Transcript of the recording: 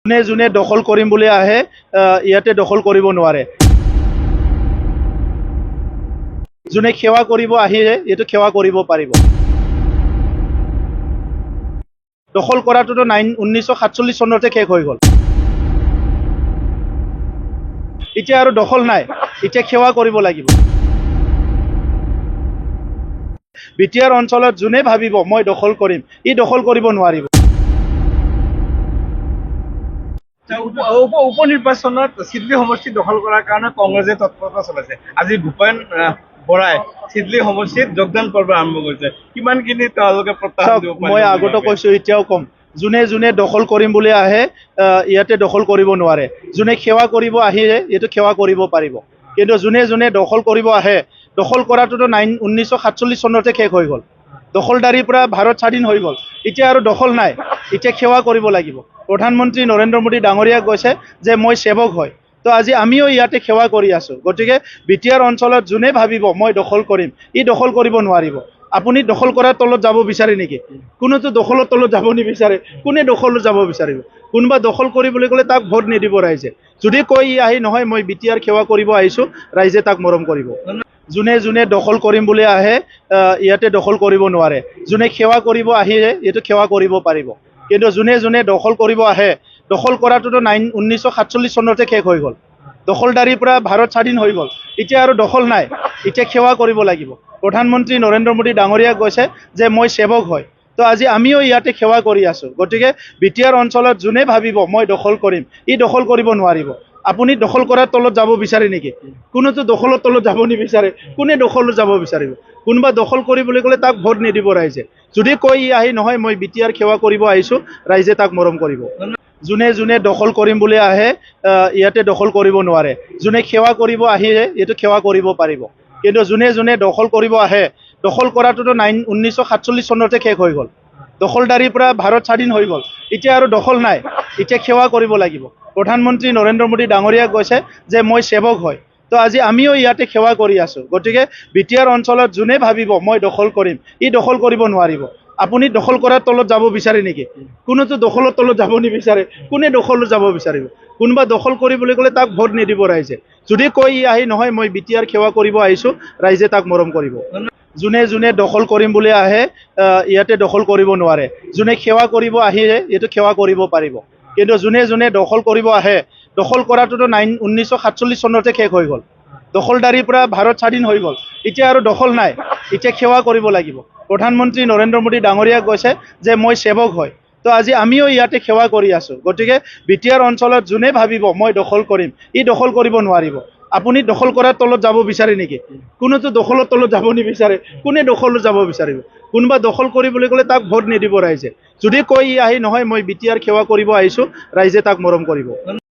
যোনে যোনে দখল কৰিম বুলি আহে ইয়াতে দখল কৰিব নোৱাৰে। যোনে সেৱা কৰিব আহিলে এইটো সেৱা কৰিব পাৰিব। দখল কৰাটোতো 1947 চনতে শেষ হৈ গ'ল। এতিয়া আৰু দখল নাই, এতিয়া সেৱা কৰিব লাগিব। বিটিআৰ অঞ্চলত যোনে ভাবিব মই দখল কৰিম, ই দখল কৰিব নোৱাৰিব। উপনিৰ্বাচনত চিডলি সমষ্টি দখল কৰাৰ কাৰণে কংগ্ৰেছে তৎপৰতা চলাইছে। আজি ভূপেন বৰাই চিডলি সমষ্টিত যোগদান পৰ্ব আৰম্ভ কৰিছে। কিমানখিনি তেওঁলোকে প্ৰত্যাহ্বান দিব পাৰিব? মই আগতে কৈছো, এতিয়াও কম, যোনে যোনে দখল কৰিম বুলি আহে ইয়াতে দখল কৰিব নোৱাৰে। যোনে সেৱা কৰিব আহিলে এইটো সেৱা কৰিব পাৰিব। কিন্তু যোনে যোনে দখল কৰিব আহে, দখল কৰাটোতো 1947 চনতে শেষ হৈ গ'ল। দখলদাৰীৰ পৰা ভাৰত স্বাধীন হৈ গ'ল। এতিয়া আৰু দখল নাই, এতিয়া সেৱা কৰিব লাগিব। প্ৰধানমন্ত্ৰী নৰেন্দ্ৰ মোদী ডাঙৰীয়া কৈছে যে মই সেৱক হয়, তো আজি আমিও ইয়াতে সেৱা কৰি আছো। গতিকে বিটিআৰ অঞ্চলত যোনে ভাবিব মই দখল কৰিম, ই দখল কৰিব নোৱাৰিব। আপুনি দখল কৰাৰ তলত যাব বিচাৰে নেকি? কোনোতো দখলৰ তলত যাব নিবিচাৰে। কোনে দখলত যাব বিচাৰিব? কোনোবা দখল কৰিবলৈ গ'লে তাক ভোট নিদিব ৰাইজে। যদি কয় ই আহি নহয় মই বিটিআৰ সেৱা কৰিব আহিছো, ৰাইজে তাক মৰম কৰিব। যোনে যোনে দখল কৰিম বুলি আহে ইয়াতে দখল কৰিব নোৱাৰে। যোনে সেৱা কৰিব আহিলে এইটো সেৱা কৰিব পাৰিব। কিন্তু যোনে যোনে দখল কৰিব আহে, দখল কৰাটোতো 1947 চনতে শেষ হৈ গ'ল। দখলদাৰীৰ পৰা ভাৰত স্বাধীন হৈ গ'ল। এতিয়া আৰু দখল নাই, এতিয়া সেৱা কৰিব লাগিব। প্ৰধানমন্ত্ৰী নৰেন্দ্ৰ মোদী ডাঙৰীয়া কৈছে যে মই সেৱক হয়, তো আজি আমিও ইয়াতে সেৱা কৰি আছো। গতিকে বিটিআৰ অঞ্চলত যোনে ভাবিব মই দখল কৰিম, ই দখল কৰিব নোৱাৰিব। আপুনি দখল কৰাৰ তলত যাব বিচাৰে নেকি? কোনোতো দখলৰ তলত যাব নিবিচাৰে। কোনে দখলত যাব বিচাৰিব? কোনোবা দখল কৰিবলৈ গ'লে তাক ভোট নিদিব ৰাইজে। যদি কয় ই আহি নহয় মই বিটিআৰ সেৱা কৰিব আহিছো, ৰাইজে তাক মৰম কৰিব। যোনে যোনে দখল কৰিম বুলি আহে ইয়াতে দখল কৰিব নোৱাৰে। যোনে সেৱা কৰিব আহিলে এইটো সেৱা কৰিব পাৰিব। কিন্তু যোনে যোনে দখল কৰিব আহে, দখল কৰাটোতো 1947 চনতে শেষ হৈ গ'ল। দখলদাৰীৰ পৰা ভাৰত স্বাধীন হৈ গ'ল। এতিয়া আৰু দখল নাই, এতিয়া সেৱা কৰিব লাগিব। প্ৰধানমন্ত্ৰী নৰেন্দ্ৰ মোদী ডাঙৰীয়া কৈছে যে মই সেৱক হয়, তো আজি আমিও ইয়াতে সেৱা কৰি আছো। গতিকে বিটিআৰ অঞ্চলত যোনে ভাবিব মই দখল কৰিম, ই দখল কৰিব নোৱাৰিব। আপুনি দখল কৰাৰ তলত যাব বিচাৰে নেকি? কোনোতো দখলৰ তলত যাব নিবিচাৰে। কোনে দখলত যাব বিচাৰিব? কোনোবা দখল কৰিবলৈ গ'লে তাক ভোট নিদিব ৰাইজে। যদি কয় ই আহি নহয় মই বিটিআৰ সেৱা কৰিব আহিছো, ৰাইজে তাক মৰম কৰিব। যোনে যোনে দখল কৰিম বুলি আহে ইয়াতে দখল কৰিব নোৱাৰে। যোনে সেৱা কৰিব আহিলে এইটো সেৱা কৰিব পাৰিব। কিন্তু যোনে যোনে দখল কৰিব আহে, দখল কৰাটোতো 1947 চনতে শেষ হৈ গ'ল। দখলদাৰীৰ পৰা ভাৰত স্বাধীন হৈ গ'ল। এতিয়া আৰু দখল নাই, এতিয়া সেৱা কৰিব লাগিব। প্ৰধানমন্ত্ৰী নৰেন্দ্ৰ মোদী ডাঙৰীয়া কৈছে যে মই সেৱক হয়, তো আজি আমিও ইয়াতে সেৱা কৰি আছো। গতিকে বিটিআৰ অঞ্চলত যোনে ভাবিব মই দখল কৰিম, ই দখল কৰিব নোৱাৰিব। আপুনি দখল কৰাৰ তলত যাব বিচাৰে নেকি? কোনোতো দখলৰ তলত যাব নিবিচাৰে। কোনে দখলত যাব বিচাৰিব? কোনোবা দখল কৰিবলৈ গ'লে তাক ভোট নিদিব ৰাইজে। যদি কয় ই আহি নহয় মই বিটিআৰ সেৱা কৰিব আহিছো, ৰাইজে তাক মৰম কৰিব।